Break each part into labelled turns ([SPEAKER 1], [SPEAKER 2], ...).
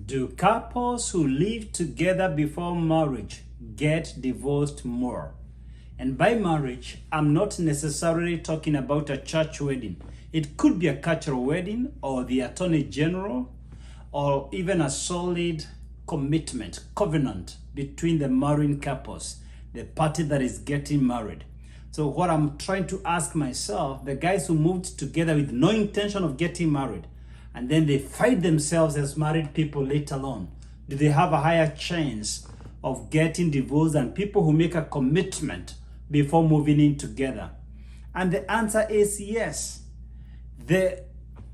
[SPEAKER 1] Do couples who live together before marriage get divorced more? And by marriage, I'm not necessarily talking about a church wedding. It could be a cultural wedding or the attorney general or even a solid commitment, covenant between the marrying couples, the party that is getting married. So what I'm trying to ask myself, the guys who moved together with no intention of getting married, and then they find themselves as married people later on, do they have a higher chance of getting divorced than people who make a commitment before moving in together? And the answer is yes. The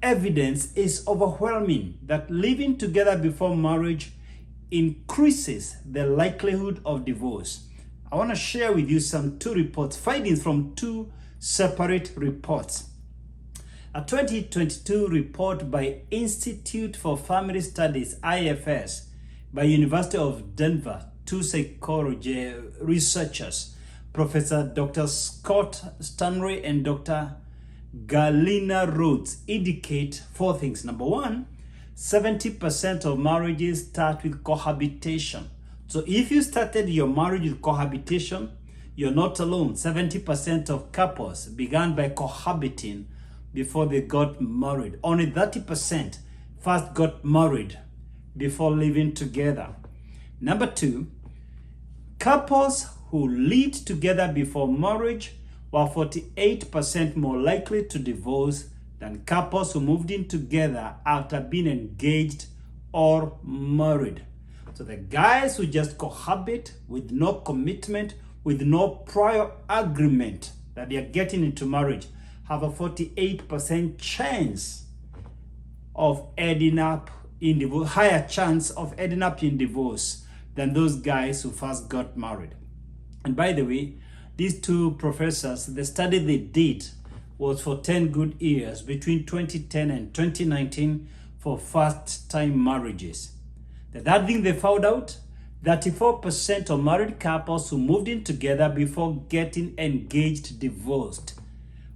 [SPEAKER 1] evidence is overwhelming that living together before marriage increases the likelihood of divorce. I want to share with you some findings from two separate reports. A 2022 report by Institute for Family Studies, IFS, by University of Denver, two psychology researchers, Professor Dr. Scott Stanley and Dr. Galina Rhodes, indicate four things. Number one, 70% of marriages start with cohabitation. So if you started your marriage with cohabitation, you're not alone. 70% of couples began by cohabiting before they got married. Only 30% first got married before living together. Number two, couples who lived together before marriage were 48% more likely to divorce than couples who moved in together after being engaged or married. So the guys who just cohabit with no commitment, with no prior agreement that they are getting into marriage, have a 48% chance of ending up in divorce, higher chance of ending up in divorce than those guys who first got married. And by the way, these two professors, the study they did was for 10 good years between 2010 and 2019 for first-time marriages. The third thing they found out, 34% of married couples who moved in together before getting engaged divorced,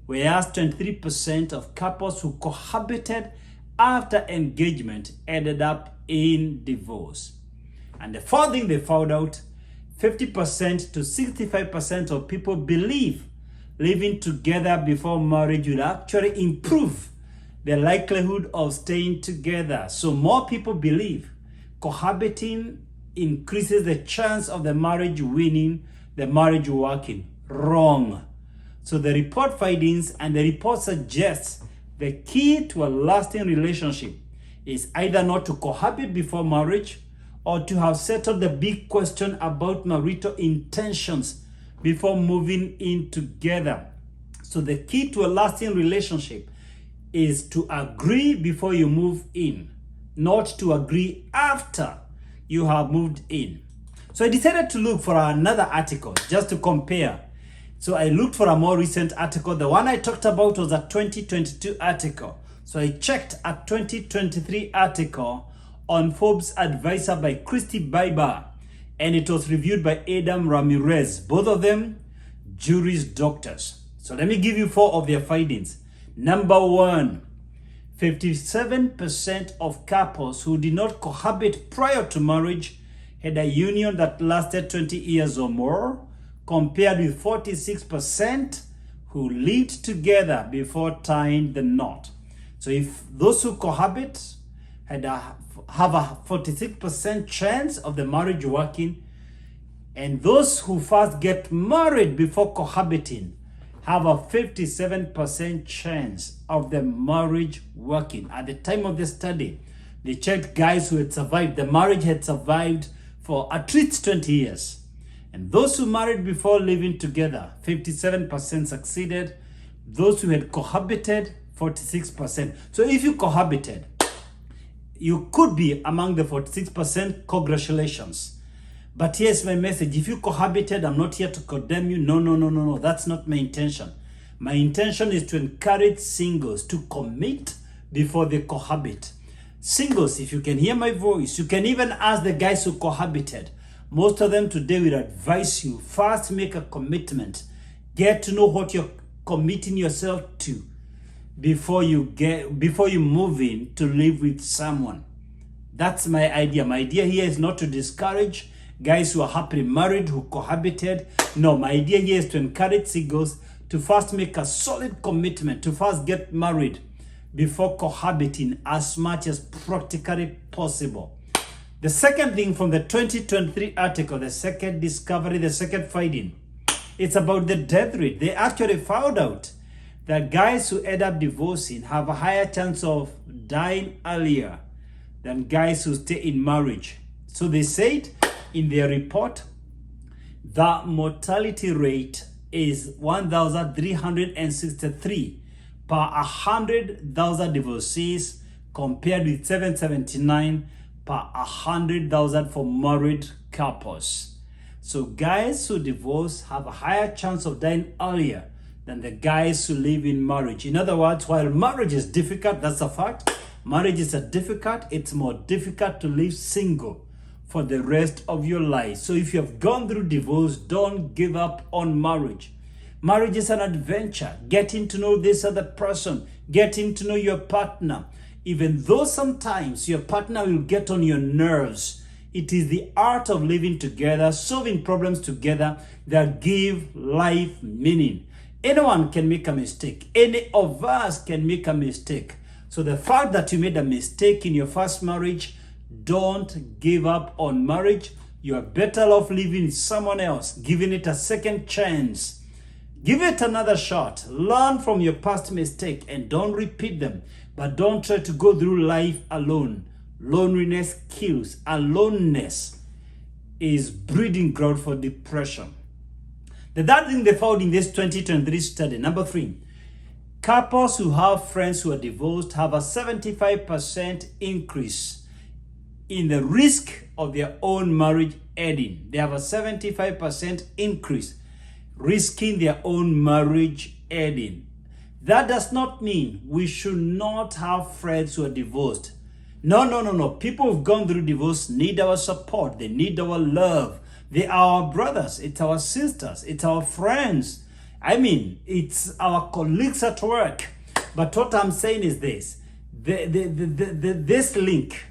[SPEAKER 1] whereas 23% of couples who cohabited after engagement ended up in divorce. And the fourth thing they found out, 50% to 65% of people believe living together before marriage will actually improve the likelihood of staying together. So more people believe cohabiting increases the chance of the marriage winning, the marriage working. Wrong. So the report findings and the report suggests the key to a lasting relationship is either not to cohabit before marriage or to have settled the big question about marital intentions before moving in together. So the key to a lasting relationship is to agree before you move in, not to agree after you have moved in. So I decided to look for another article just to compare. So I looked for a more recent article. The one I talked about was a 2022 article. So I checked a 2023 article on Forbes Advisor by Christy Biber, and it was reviewed by Adam Ramirez, both of them Juris Doctors. So let me give you four of their findings. Number one, 57% of couples who did not cohabit prior to marriage had a union that lasted 20 years or more, compared with 46% who lived together before tying the knot. So if those who cohabit have a 46% chance of the marriage working, and those who first get married before cohabiting have a 57% chance of the marriage working. At the time of the study, they checked guys who had survived. The marriage had survived for at least 20 years. And those who married before living together, 57% succeeded. Those who had cohabited, 46%. So if you cohabited, you could be among the 46%. Congratulations. But here's my message. If you cohabited, I'm not here to condemn you. No. That's not my intention. My intention is to encourage singles to commit before they cohabit. Singles, if you can hear my voice, you can even ask the guys who cohabited. Most of them today will advise you, first make a commitment. Get to know what you're committing yourself to before you move in to live with someone. That's my idea. My idea here is not to discourage guys who are happily married, who cohabited. No, my idea here is to encourage singles to first make a solid commitment, to first get married before cohabiting as much as practically possible. The second thing from the 2023 article, the second discovery, the second finding, it's about the death rate. They actually found out that guys who end up divorcing have a higher chance of dying earlier than guys who stay in marriage. So they said in their report the mortality rate is 1,363 per 100,000 divorcees, compared with 779 per 100,000 for married couples. So guys who divorce have a higher chance of dying earlier than the guys who live in marriage. In other words, while marriage is difficult, that's a fact, marriage is difficult, it's more difficult to live single for the rest of your life. So if you have gone through divorce, don't give up on marriage. Marriage is an adventure. Getting to know this other person, getting to know your partner. Even though sometimes your partner will get on your nerves, it is the art of living together, solving problems together, that give life meaning. Anyone can make a mistake. Any of us can make a mistake. So the fact that you made a mistake in your first marriage, don't give up on marriage. You are better off living with someone else, giving it a second chance. Give it another shot. Learn from your past mistake and don't repeat them. But don't try to go through life alone. Loneliness kills. Aloneness is breeding ground for depression. The third thing they found in this 2023 study, number 3, couples who have friends who are divorced have a 75% increase in the risk of their own marriage ending. They have a 75% increase risking their own marriage ending. That does not mean we should not have friends who are divorced. No. People who've gone through divorce need our support. They need our love. They are our brothers. It's our sisters. It's our friends. I mean, it's our colleagues at work. But what I'm saying is this. This link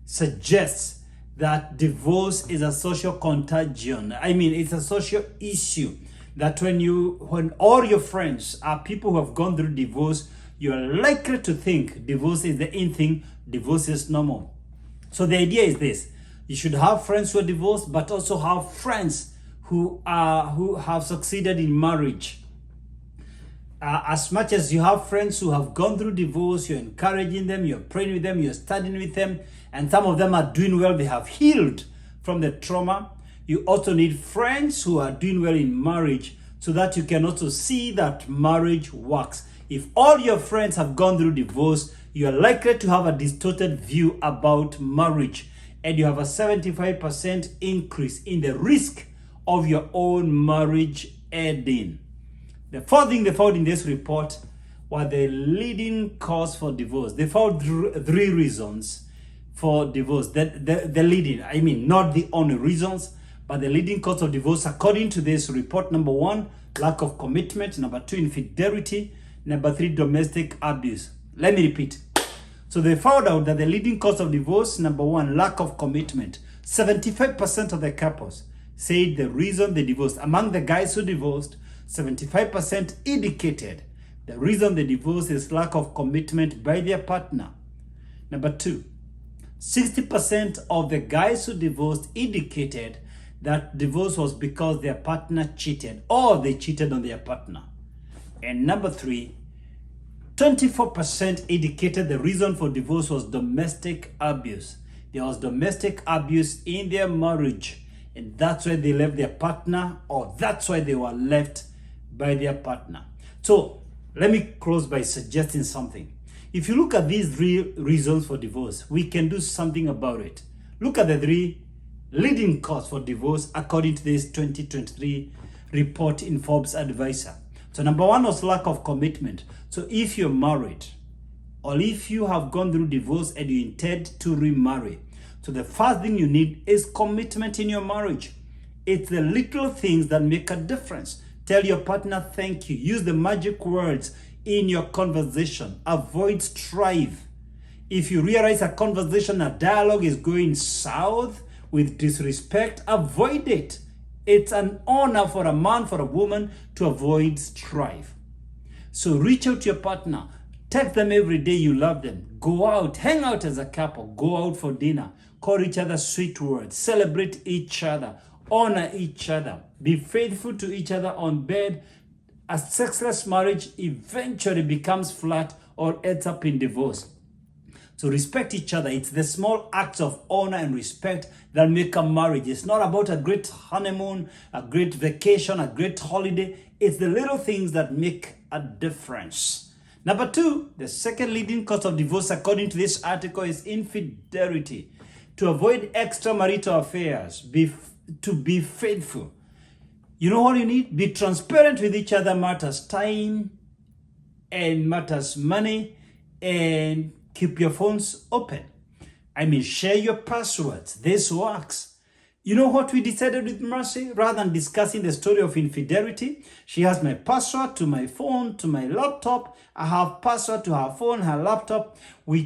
[SPEAKER 1] suggests that divorce is a social contagion. I mean, it's a social issue. That when all your friends are people who have gone through divorce, you are likely to think divorce is the in thing, divorce is normal. So the idea is this: you should have friends who are divorced, but also have friends who have succeeded in marriage. As much as you have friends who have gone through divorce, you're encouraging them, you're praying with them, you're studying with them, and some of them are doing well, they have healed from the trauma. You also need friends who are doing well in marriage so that you can also see that marriage works. If all your friends have gone through divorce, you are likely to have a distorted view about marriage, and you have a 75% increase in the risk of your own marriage ending. The fourth thing they found in this report were the leading cause for divorce. They found 3 reasons for divorce. The leading, I mean, not the only reasons, but the leading cause of divorce, according to this report: number 1, lack of commitment; number 2, infidelity; number 3, domestic abuse. Let me repeat. So they found out that the leading cause of divorce, number 1, lack of commitment. 75% of the couples said the reason they divorced. Among the guys who divorced, 75% indicated the reason they divorced is lack of commitment by their partner. Number 2, 60% of the guys who divorced indicated that divorce was because their partner cheated, or they cheated on their partner. And number 3, 24% indicated the reason for divorce was domestic abuse. There was domestic abuse in their marriage, and that's why they left their partner, or that's why they were left by their partner. So let me close by suggesting something. If you look at these 3 reasons for divorce, we can do something about it. Look at the 3 leading cause for divorce according to this 2023 report in Forbes Advisor. So number 1 was lack of commitment. So if you're married, or if you have gone through divorce and you intend to remarry, so the first thing you need is commitment in your marriage. It's the little things that make a difference. Tell your partner thank you. Use the magic words in your conversation. Avoid strife. If you realize a conversation, a dialogue is going south with disrespect, avoid it. It's an honor for a man, for a woman to avoid strife. So reach out to your partner. Text them every day you love them. Go out, hang out as a couple. Go out for dinner. Call each other sweet words. Celebrate each other. Honor each other. Be faithful to each other on bed. A sexless marriage eventually becomes flat or ends up in divorce. So respect each other. It's the small acts of honor and respect that make a marriage. It's not about a great honeymoon, a great vacation, a great holiday. It's the little things that make a difference. Number 2, the second leading cause of divorce, according to this article, is infidelity. To avoid extramarital affairs, to be faithful. You know what you need? Be transparent with each other, matters time and matters money, and keep your phones open. Share your passwords. This works. You know what we decided with Mercy? Rather than discussing the story of infidelity, she has my password to my phone, to my laptop. I have password to her phone, her laptop. We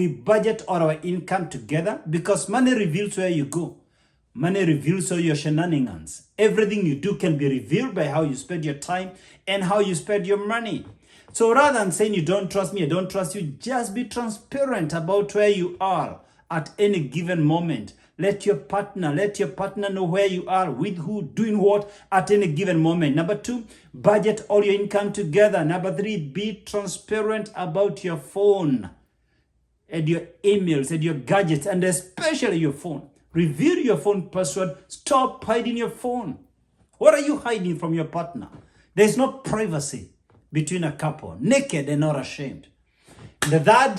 [SPEAKER 1] budget all our income together because money reveals where you go. Money reveals all your shenanigans. Everything you do can be revealed by how you spend your time and how you spend your money. So rather than saying you don't trust me, I don't trust you, just be transparent about where you are at any given moment. Let your partner know where you are, with who, doing what at any given moment. Number 2, budget all your income together. Number 3, be transparent about your phone and your emails and your gadgets, and especially your phone. Reveal your phone password. Stop hiding your phone. What are you hiding from your partner? There's no privacy between a couple, naked and not ashamed. The third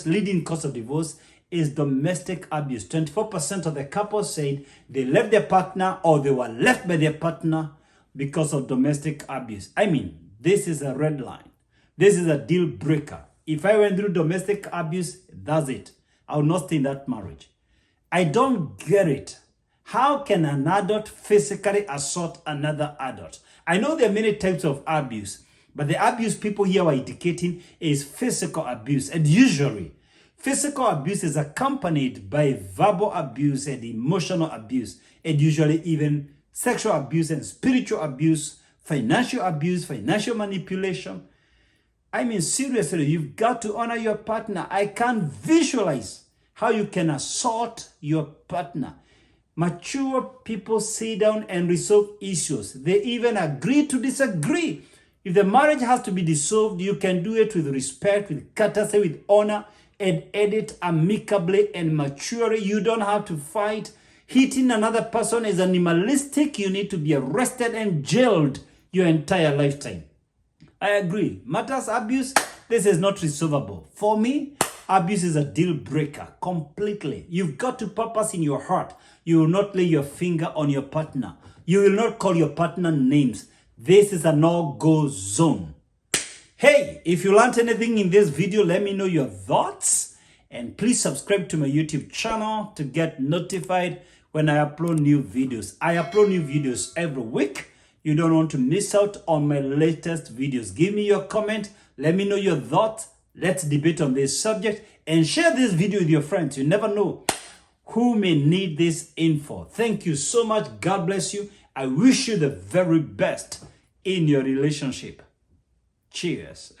[SPEAKER 1] leading cause of divorce, is domestic abuse. 24% of the couples said they left their partner or they were left by their partner because of domestic abuse. This is a red line. This is a deal breaker. If I went through domestic abuse, that's it. I will not stay in that marriage. I don't get it. How can an adult physically assault another adult? I know there are many types of abuse, but the abuse people here are indicating is physical abuse. And usually, physical abuse is accompanied by verbal abuse and emotional abuse, and usually even sexual abuse and spiritual abuse, financial manipulation. Seriously, you've got to honor your partner. I can't visualize how you can assault your partner. Mature people sit down and resolve issues. They even agree to disagree. If the marriage has to be dissolved, you can do it with respect, with courtesy, with honor, and end it amicably and maturely. You don't have to fight. Hitting another person is animalistic. You need to be arrested and jailed your entire lifetime. I agree. Matters abuse, this is not resolvable. For me, abuse is a deal breaker completely. You've got to purpose in your heart. You will not lay your finger on your partner. You will not call your partner names. This is a no-go zone. Hey, if you learned anything in this video, let me know your thoughts. And please subscribe to my YouTube channel to get notified when I upload new videos. I upload new videos every week. You don't want to miss out on my latest videos. Give me your comment. Let me know your thoughts. Let's debate on this subject and share this video with your friends. You never know who may need this info. Thank you so much. God bless you. I wish you the very best in your relationship. Cheers.